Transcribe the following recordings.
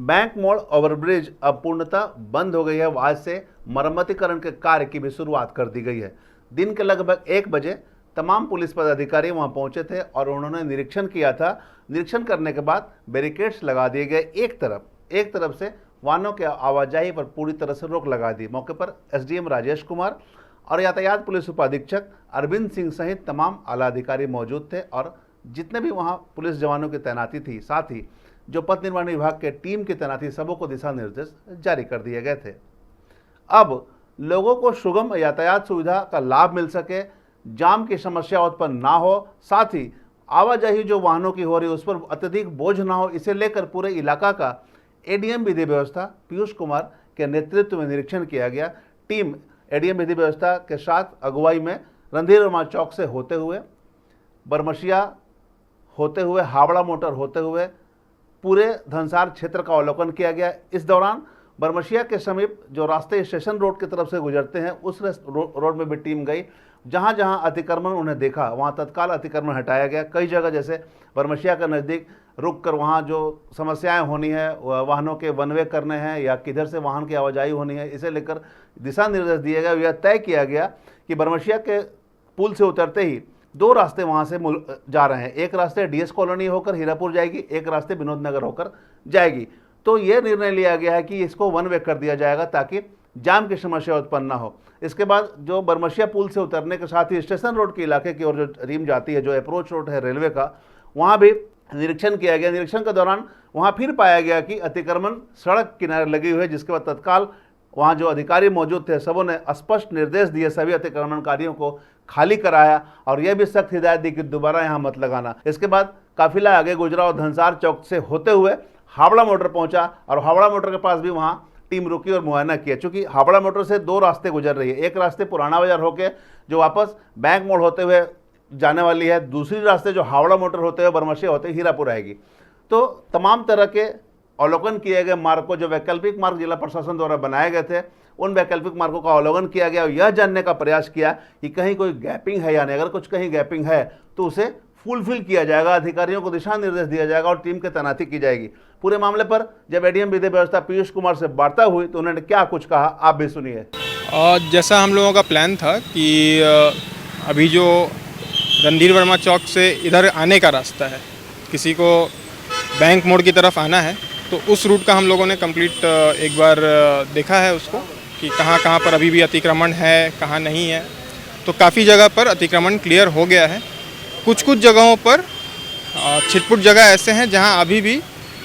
Bank मोड़ overbridge अब पूर्णतः बंद हो गई है। आज से मरम्मतीकरण के कार्य की भी शुरुआत कर दी गई है। दिन के लगभग 1 बजे तमाम पुलिस पदाधिकारी वहां पहुंचे थे और उन्होंने निरीक्षण किया था। निरीक्षण करने के बाद बैरिकेड्स लगा दिए गए। एक तरफ से वाहनों के आवाजाही पर पूरी तरह से रोक लगा दी। मौके पर एसडीएम राजेश कुमार और यातायात पुलिस उपाधीक्षक अरविंद सिंह सहित तमाम आला अधिकारी मौजूद थे और जितने भी वहां पुलिस जवानों की तैनाती थी, साथ ही जो पथ निर्माण विभाग के टीम की तैनाती, सबों को दिशा निर्देश जारी कर दिए गए थे। अब लोगों को सुगम यातायात सुविधा का लाभ मिल सके, जाम की समस्या उत्पन्न ना हो, साथ ही आवाजाही जो वाहनों की हो रही है उस पर अत्यधिक बोझ ना हो, इसे लेकर पूरे इलाका का एडीएम विधि व्यवस्था पीयूष कुमार के नेतृत्व में निरीक्षण किया गया। टीम एडीएम विधि व्यवस्था के साथ अगुवाई में रणधीर वर्मा चौक से होते हुए, बरमसिया होते हुए, हावड़ा मोटर होते हुए पूरे धनसार क्षेत्र का अवलोकन किया गया। इस दौरान बरमसिया के समीप जो रास्ते स्टेशन रोड की तरफ से गुजरते हैं उस रोड में भी टीम गई। जहां जहां अतिक्रमण उन्हें देखा वहां तत्काल अतिक्रमण हटाया गया। कई जगह जैसे बरमसिया के नज़दीक रुक कर वहाँ जो समस्याएं होनी है, वाहनों के वन वे करने हैं या किधर से वाहन की आवाजाही होनी है, इसे लेकर दिशा निर्देश दिए गए। यह तय किया गया कि बरमसिया के पुल से उतरते ही 2 रास्ते वहाँ से जा रहे हैं। एक रास्ते डीएस कॉलोनी होकर हीरापुर जाएगी, एक रास्ते विनोद नगर होकर जाएगी। तो यह निर्णय लिया गया है कि इसको वन वे कर दिया जाएगा ताकि जाम की समस्या उत्पन्न ना हो। इसके बाद जो बरमसिया पुल से उतरने के साथ ही स्टेशन रोड के इलाके की ओर जो रीम जाती है, जो अप्रोच रोड है रेलवे का, वहाँ भी निरीक्षण किया गया। निरीक्षण के दौरान वहाँ फिर पाया गया कि अतिक्रमण सड़क किनारे लगी हुई है, जिसके बाद तत्काल वहाँ जो अधिकारी मौजूद थे सबों ने स्पष्ट निर्देश दिए, सभी अतिक्रमणकारियों को खाली कराया और यह भी सख्त हिदायत दी कि दोबारा यहाँ मत लगाना। इसके बाद काफिला आगे गुजरा और धनसार चौक से होते हुए हावड़ा मोटर पहुंचा और हावड़ा मोटर के पास भी वहाँ टीम रुकी और मुआयना किया। चूंकि हावड़ा मोटर से 2 रास्ते गुजर रही है, एक रास्ते पुराना बाजार होके जो वापस बैंक मोड़ होते हुए जाने वाली है, दूसरी रास्ते जो हावड़ा मोटर होते हुए बरमसिया होते हीरापुर आएगी। तो तमाम तरह के अवलोकन किए गए मार्ग को, जो वैकल्पिक मार्ग जिला प्रशासन द्वारा बनाए गए थे, उन वैकल्पिक मार्गों का अवलोकन किया गया और यह जानने का प्रयास किया कि कहीं कोई गैपिंग है या नहीं। अगर कुछ कहीं गैपिंग है तो उसे फुलफिल किया जाएगा, अधिकारियों को दिशा निर्देश दिया जाएगा और टीम की तैनाती की जाएगी। पूरे मामले पर जब एडीएम विधि व्यवस्था पीयूष कुमार से वार्ता हुई तो उन्होंने क्या कुछ कहा, आप भी सुनिए। जैसा हम लोगों का प्लान था कि अभी जो रणधीर वर्मा चौक से इधर आने का रास्ता है, किसी को बैंक मोड़ की तरफ आना है, तो उस रूट का हम लोगों ने कंप्लीट एक बार देखा है उसको कि कहाँ कहाँ पर अभी भी अतिक्रमण है, कहाँ नहीं है। तो काफ़ी जगह पर अतिक्रमण क्लियर हो गया है। कुछ जगहों पर छिटपुट जगह ऐसे हैं जहाँ अभी भी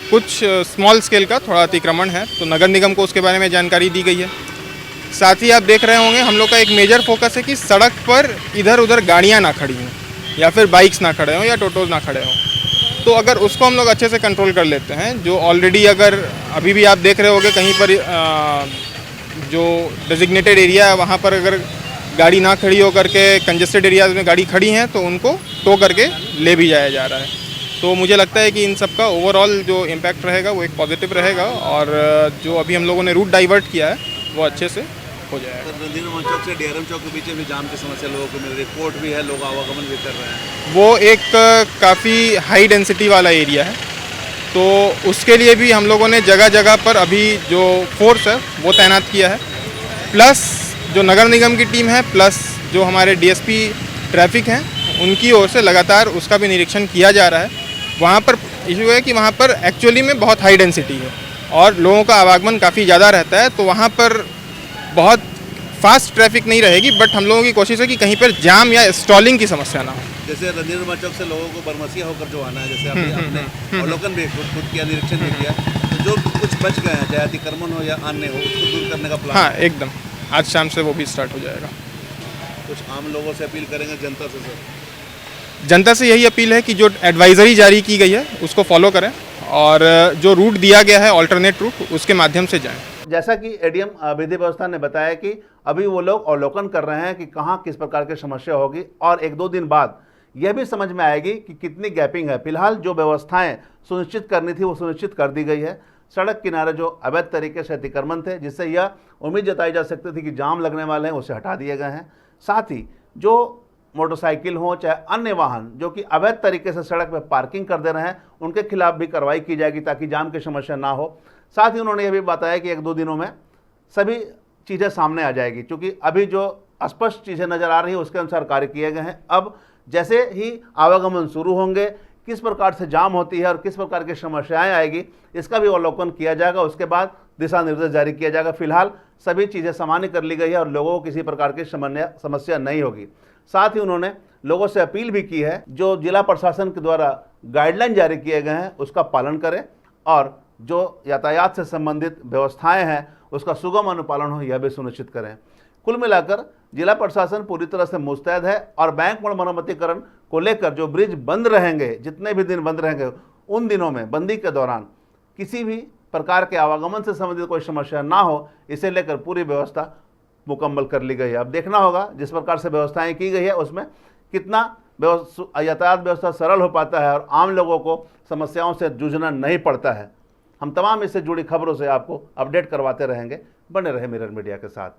कुछ स्मॉल स्केल का थोड़ा अतिक्रमण है, तो नगर निगम को उसके बारे में जानकारी दी गई है। साथ ही आप देख रहे होंगे हम लोग का एक मेजर फोकस है कि सड़क पर इधर उधर गाड़ियाँ ना खड़ी हों या फिर बाइक्स ना खड़े हों या टोटोज ना खड़े हों। तो अगर उसको हम लोग अच्छे से कंट्रोल कर लेते हैं, जो ऑलरेडी अगर अभी भी आप देख रहे होंगे कहीं पर जो डेजिग्नेटेड एरिया है वहाँ पर अगर गाड़ी ना खड़ी हो करके कंजेस्टेड एरियाज में गाड़ी खड़ी हैं तो उनको टो करके ले भी जाया जा रहा है। तो मुझे लगता है कि इन सब का ओवरऑल जो इम्पैक्ट रहेगा वो एक पॉजिटिव रहेगा और जो अभी हम लोगों ने रूट डाइवर्ट किया है वो अच्छे से हो जाएगा। रणधीर वर्मा चौक से डीआरएम चौक के बीच में जाम की समस्या लोगों को मिल रही है, कोर्ट भी है, लोग आवागमन भी कर रहे हैं। वो एक काफ़ी हाई डेंसिटी वाला एरिया है, तो उसके लिए भी हम लोगों ने जगह जगह पर अभी जो फोर्स है वो तैनात किया है, प्लस जो नगर निगम की टीम है, प्लस जो हमारे डीएसपी ट्रैफिक हैं उनकी ओर से लगातार उसका भी निरीक्षण किया जा रहा है। वहाँ पर इशू है कि वहाँ पर एक्चुअली में बहुत हाई डेंसिटी है और लोगों का आवागमन काफ़ी ज़्यादा रहता है, तो वहाँ पर बहुत फास्ट ट्रैफिक नहीं रहेगी, बट हम लोगों की कोशिश है कि कहीं पर जाम या स्टॉलिंग की समस्या ना हो। जैसे रणधीर वर्मा चौक से लोगों को बरमसिया होकर जो आना है, जैसे आपने अवलोकन भी खुद किया, निरीक्षण भी किया, तो जो कुछ बच गए हैं, चाहे अतिक्रमण हो या अन्य हो, उसको दूर करने का प्लान? हाँ, एकदम आज शाम से वो भी स्टार्ट हो जाएगा। कुछ आम लोगों से अपील करेंगे जनता से? सर, जनता से यही अपील है कि जो एडवाइजरी जारी की गई है उसको फॉलो करें और जो रूट दिया गया है ऑल्टरनेट रूट उसके माध्यम से जाएं। जैसा कि एडीएम विधि व्यवस्था ने बताया कि अभी वो लोग अवलोकन कर रहे हैं कि कहाँ किस प्रकार की समस्या होगी और 1-2 दिन बाद यह भी समझ में आएगी कि कितनी गैपिंग है। फिलहाल जो व्यवस्थाएं सुनिश्चित करनी थी वो सुनिश्चित कर दी गई है। सड़क किनारे जो अवैध तरीके से अतिक्रमण थे, जिससे यह उम्मीद जताई जा सकती थी कि जाम लगने वाले हैं, उसे हटा दिए गए हैं। साथ ही जो मोटरसाइकिल हो चाहे अन्य वाहन जो कि अवैध तरीके से सड़क पर पार्किंग कर दे रहे हैं, उनके खिलाफ भी कार्रवाई की जाएगी ताकि जाम की समस्या ना हो। साथ ही उन्होंने यह भी बताया कि 1-2 दिनों में सभी चीज़ें सामने आ जाएगी, क्योंकि अभी जो स्पष्ट चीज़ें नज़र आ रही हैं उसके अनुसार कार्य किए गए हैं। अब जैसे ही आवागमन शुरू होंगे, किस प्रकार से जाम होती है और किस प्रकार की समस्याएं आएगी, इसका भी अवलोकन किया जाएगा। उसके बाद दिशा निर्देश जारी किया जाएगा। फिलहाल सभी चीज़ें सामान्य कर ली गई है और लोगों को किसी प्रकार की समस्या नहीं होगी। साथ ही उन्होंने लोगों से अपील भी की है, जो जिला प्रशासन के द्वारा गाइडलाइन जारी किए गए हैं उसका पालन करें और जो यातायात से संबंधित व्यवस्थाएं हैं उसका सुगम अनुपालन हो, यह भी सुनिश्चित करें। कुल मिलाकर जिला प्रशासन पूरी तरह से मुस्तैद है और बैंक मोड़ मरम्मतीकरण को लेकर जो ब्रिज बंद रहेंगे, जितने भी दिन बंद रहेंगे, उन दिनों में बंदी के दौरान किसी भी प्रकार के आवागमन से संबंधित कोई समस्या ना हो, इसे लेकर पूरी व्यवस्था मुकम्मल कर ली गई है। अब देखना होगा जिस प्रकार से व्यवस्थाएं की गई है उसमें कितना यातायात व्यवस्था सरल हो पाता है और आम लोगों को समस्याओं से जूझना नहीं पड़ता है। हम तमाम इससे जुड़ी खबरों से आपको अपडेट करवाते रहेंगे। बने रहे मिरर मीडिया के साथ।